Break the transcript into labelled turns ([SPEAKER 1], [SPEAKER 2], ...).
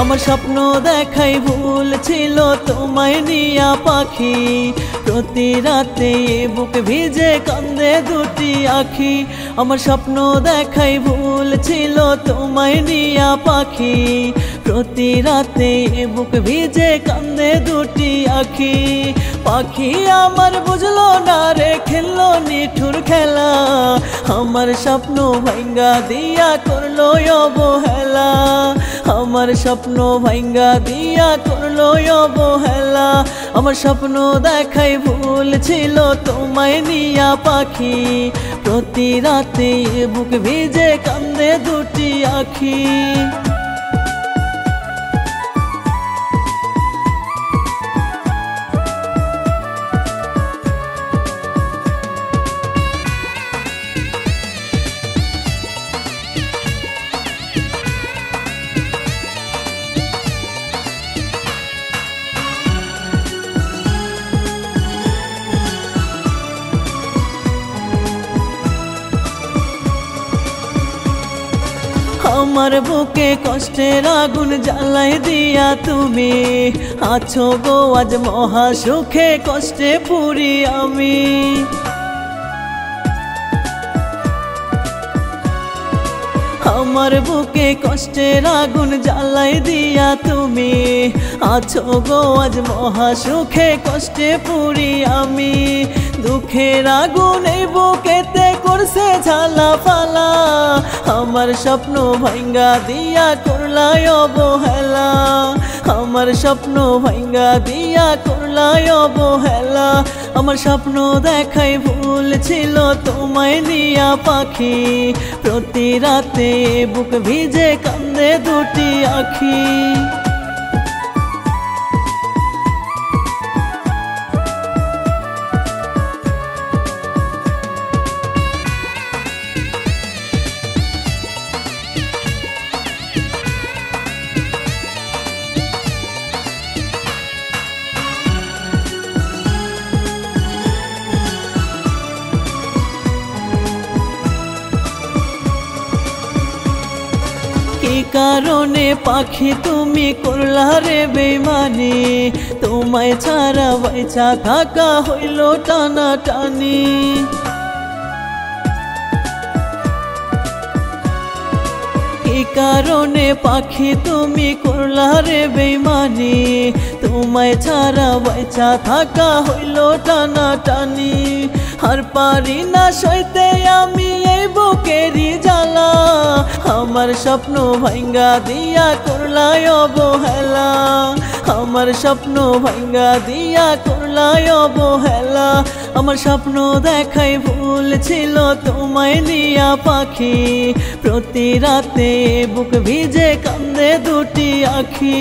[SPEAKER 1] আমার স্বপ্ন দেখাই ভুল ছিল তোমায় নিয়া পাখি, প্রতি রাতে বুক ভিজে কান্দে দুটি আখি। আমার স্বপ্ন দেখাই ভুল ছিল তোমায় নিয়া পাখি, প্রতি রাতে বুক ভিজে কান্দে দুটি আখি। পাখি আমার বুঝলো না রে খেললো নিঠুর খেলা, আমার স্বপ্ন ভাঙ্গা দিয়া করলো অবহেলা, আমার স্বপ্ন ভাঙ্গা দিয়া করলো অবহেলা। আমার স্বপ্ন দেখাই ভুল ছিল তোমায় নিয়া পাখি, প্রতি রাতে বুক ভিজে কান্দে দুটি আখি। আমার বুকে কষ্টের আগুন জ্বালাই দিয়া তুমি আছো গো আজ মহা সুখে, কষ্টে পুরি আমি। আমার বুকে কষ্টের আগুন জ্বালাই দিয়া তুমি আছো গো আজ মহা সুখে, কষ্টে পুরি আমি। দুঃখের আগুন এই বুকেতে করছে ঝালা ফালা, আমার স্বপ্ন ভাঙ্গা দিয়া করলাই অবহেলা, আমার স্বপ্ন ভাঙ্গা দিয়া করলাই অবহেলা। আমার স্বপ্ন দেখাই ভুল ছিল তোমায় নিয়া পাখি, প্রতি রাতে বুক ভিজে কান্দে দুটি আখি। কি কারণে পাখি তুমি করলা রে বেইমানি, তোমায় ছাড়া বাইচা থাকা হইল টানা টানি। কি কারণে পাখি তুমি করলা রে বেইমানি, তোমায় ছাড়া বাইচা থাকা হইল টানা টানি। আর পারি না সইতে আমি এই বুকেরই জ্বালা, আমার স্বপ্ন ভাঙ্গা দিয়া করলাই অবহেলা, আমার স্বপ্ন ভাঙ্গা দিয়া করলাই অবহেলা। আমার স্বপ্ন দেখাই ভুল ছিল তোমায় নিয়া পাখি, প্রতি রাতে বুক ভিজে কান্দে দুটি আখি।